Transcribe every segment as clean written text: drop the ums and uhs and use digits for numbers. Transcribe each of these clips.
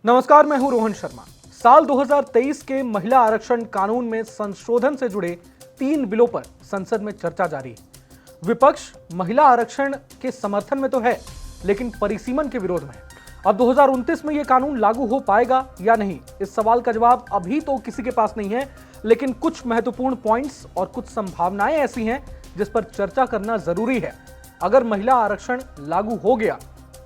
नमस्कार, मैं हूं रोहन शर्मा। साल 2023 के महिला आरक्षण कानून में संशोधन से जुड़े 3 बिलों पर संसद में चर्चा जारी है। विपक्ष महिला आरक्षण के समर्थन में तो है, लेकिन परिसीमन के विरोध में है। अब 2029 में यह कानून लागू हो पाएगा या नहीं, इस सवाल का जवाब अभी तो किसी के पास नहीं है, लेकिन कुछ महत्वपूर्ण पॉइंट्स और कुछ संभावनाएं ऐसी हैं जिस पर चर्चा करना जरूरी है। अगर महिला आरक्षण लागू हो गया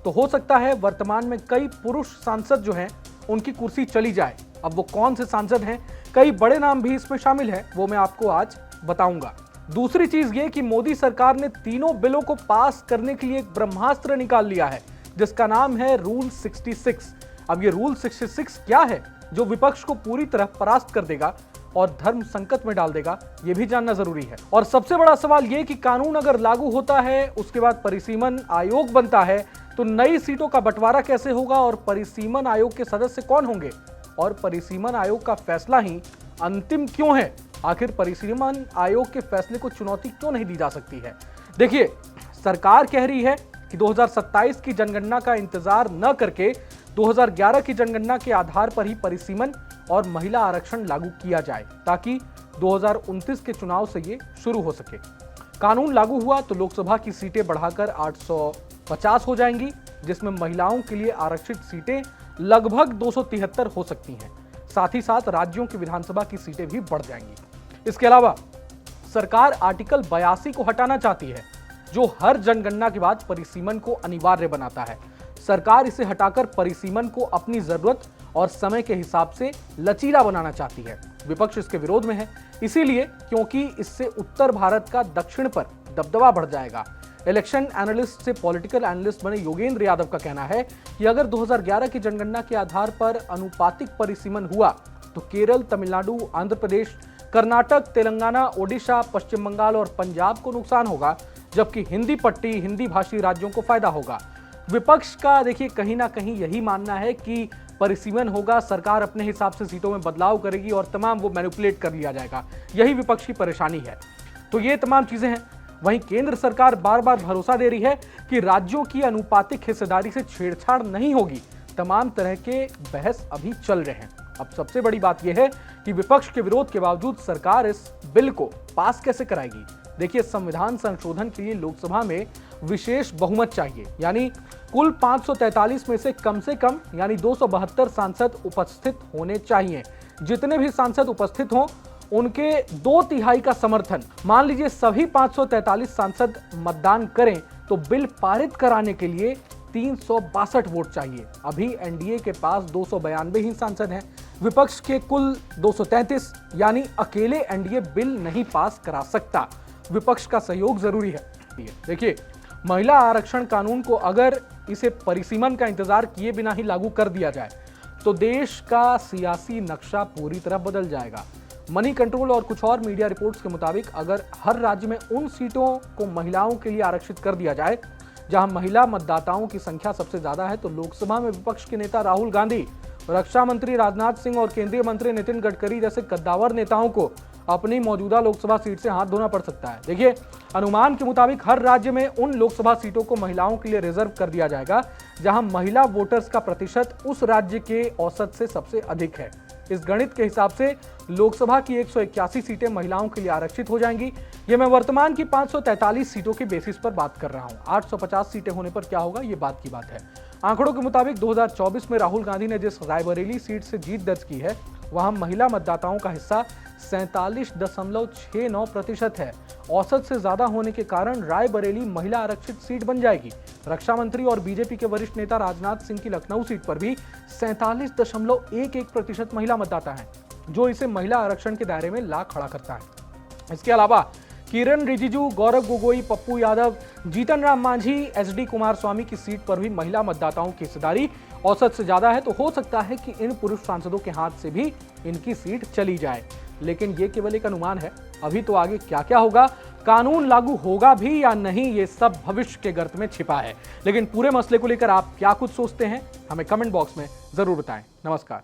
तो हो सकता है वर्तमान में कई पुरुष सांसद जो हैं उनकी कुर्सी चली जाए। अब वो कौन से सांसद हैं, कई बड़े नाम भी इसमें शामिल हैं, वो मैं आपको आज बताऊंगा। दूसरी चीज ये कि मोदी सरकार ने तीनों बिलों को पास करने के लिए एक ब्रह्मास्त्र निकाल लिया है, जिसका नाम है रूल 66। अब ये रूल 66 क्या है जो विपक्ष को पूरी तरह परास्त कर देगा और धर्म संकट में डाल देगा, ये भी जानना जरूरी है। और सबसे बड़ा सवाल ये कि कानून अगर लागू होता है, उसके बाद परिसीमन आयोग बनता है, तो नई सीटों का बंटवारा कैसे होगा और परिसीमन आयोग के सदस्य कौन होंगे और परिसीमन आयोग का फैसला ही अंतिम क्यों है? आखिर परिसीमन आयोग के फैसले को चुनौती क्यों नहीं दी जा सकती है? देखिए, सरकार कह रही है कि 2027 की जनगणना का इंतजार न करके 2011 की जनगणना के आधार पर ही परिसीमन और महिला आरक्षण लागू किया जाए, ताकि 2029 के चुनाव से ये शुरू हो सके। कानून लागू हुआ तो लोकसभा की सीटें बढ़ाकर 850 हो जाएंगी, जिसमें महिलाओं के लिए आरक्षित सीटें लगभग 273 हो सकती हैं। साथ ही साथ राज्यों की विधानसभा की सीटें भी बढ़ जाएंगी। इसके अलावा सरकार आर्टिकल 82 को हटाना चाहती है, जो हर जनगणना के बाद परिसीमन को अनिवार्य बनाता है। सरकार इसे हटाकर परिसीमन को अपनी जरूरत और समय के हिसाब से लचीला बनाना चाहती है। विपक्ष इसके विरोध में है, इसीलिए क्योंकि इससे उत्तर भारत का दक्षिण पर दबदबा बढ़ जाएगा। इलेक्शन एनालिस्ट से पॉलिटिकल एनालिस्ट बने योगेंद्र यादव का कहना है कि अगर 2011 की जनगणना के आधार पर अनुपातिक परिसीमन हुआ तो केरल, तमिलनाडु, आंध्र प्रदेश, कर्नाटक, तेलंगाना, ओडिशा, पश्चिम बंगाल और पंजाब को नुकसान होगा, जबकि हिंदी पट्टी, हिंदी भाषी राज्यों को फायदा होगा। विपक्ष का देखिए कहीं ना कहीं यही मानना है कि परिसीमन होगा, सरकार अपने हिसाब से सीटों में बदलाव करेगी और तमाम वो मैनिपुलेट कर लिया जाएगा। यही विपक्ष की परेशानी है। तो ये तमाम चीजें हैं। वहीं केंद्र सरकार बार बार भरोसा दे रही है कि राज्यों की अनुपातिक हिस्सेदारी से छेड़छाड़ नहीं होगी। तमाम तरह के बहस अभी चल रहे हैं। अब सबसे बड़ी बात यह है कि विपक्ष के विरोध के बावजूद सरकार इस बिल को पास कैसे कराएगी। देखिए, संविधान संशोधन के लिए लोकसभा में विशेष बहुमत चाहिए, यानी कुल 543 में से कम यानी 272 सांसद उपस्थित होने चाहिए। जितने भी सांसद उपस्थित हों उनके 2/3 का समर्थन। मान लीजिए सभी 543 सांसद मतदान करें तो बिल पारित कराने के लिए 362 वोट चाहिए। अभी एनडीए के पास 292 ही सांसद हैं, विपक्ष के कुल 233, यानी अकेले एनडीए बिल नहीं पास करा सकता। विपक्ष का सहयोग जरूरी है। देखिए, महिला आरक्षण कानून को अगर इसे परिसीमन का इंतजार किए बिना ही लागू कर दिया जाए तो देश का सियासी नक्शा पूरी तरह बदल जाएगा। मनी कंट्रोल और कुछ और मीडिया रिपोर्ट्स के मुताबिक अगर हर राज्य में उन सीटों को महिलाओं के लिए आरक्षित कर दिया जाए जहां महिला मतदाताओं की संख्या सबसे ज्यादा है, तो लोकसभा में विपक्ष के नेता राहुल गांधी, रक्षा मंत्री राजनाथ सिंह और केंद्रीय मंत्री नितिन गडकरी जैसे कद्दावर नेताओं को अपनी मौजूदा लोकसभा सीट से हाथ धोना पड़ सकता है। देखिए, अनुमान के मुताबिक हर राज्य में उन लोकसभा सीटों को महिलाओं के लिए रिजर्व कर दिया जाएगा जहां महिला वोटर्स का प्रतिशत उस राज्य के औसत से सबसे अधिक है। इस गणित के हिसाब से लोकसभा की 181 सीटें महिलाओं के लिए आरक्षित हो जाएंगी। ये मैं वर्तमान की 543 सीटों के बेसिस पर बात कर रहा हूं। 850 सीटें होने पर क्या होगा, ये बात की बात है। आंकड़ों के मुताबिक 2024 में राहुल गांधी ने जिस रायबरेली सीट से जीत दर्ज की है, वहां महिला मतदाताओं का हिस्सा 47.69% है। औसत से ज्यादा होने के कारण रायबरेली महिला आरक्षित सीट बन जाएगी। रक्षा मंत्री और बीजेपी के वरिष्ठ नेता राजनाथ सिंह की लखनऊ सीट पर भी 47.11% महिला मतदाता हैं, जो इसे महिला आरक्षण के दायरे में ला खड़ा करता है। इसके अलावा किरण रिजिजू, गौरव गोगोई, पप्पू यादव, जीतन राम मांझी, एचडी कुमारस्वामी की सीट पर भी महिला मतदाताओं की हिस्सेदारी औसत से ज्यादा है। तो हो सकता है कि इन पुरुष सांसदों के हाथ से भी इनकी सीट चली जाए, लेकिन ये केवल एक अनुमान है। अभी तो आगे क्या क्या होगा, कानून लागू होगा भी या नहीं, ये सब भविष्य के गर्त में छिपा है। लेकिन पूरे मसले को लेकर आप क्या कुछ सोचते हैं, हमें कमेंट बॉक्स में जरूर बताएं। नमस्कार।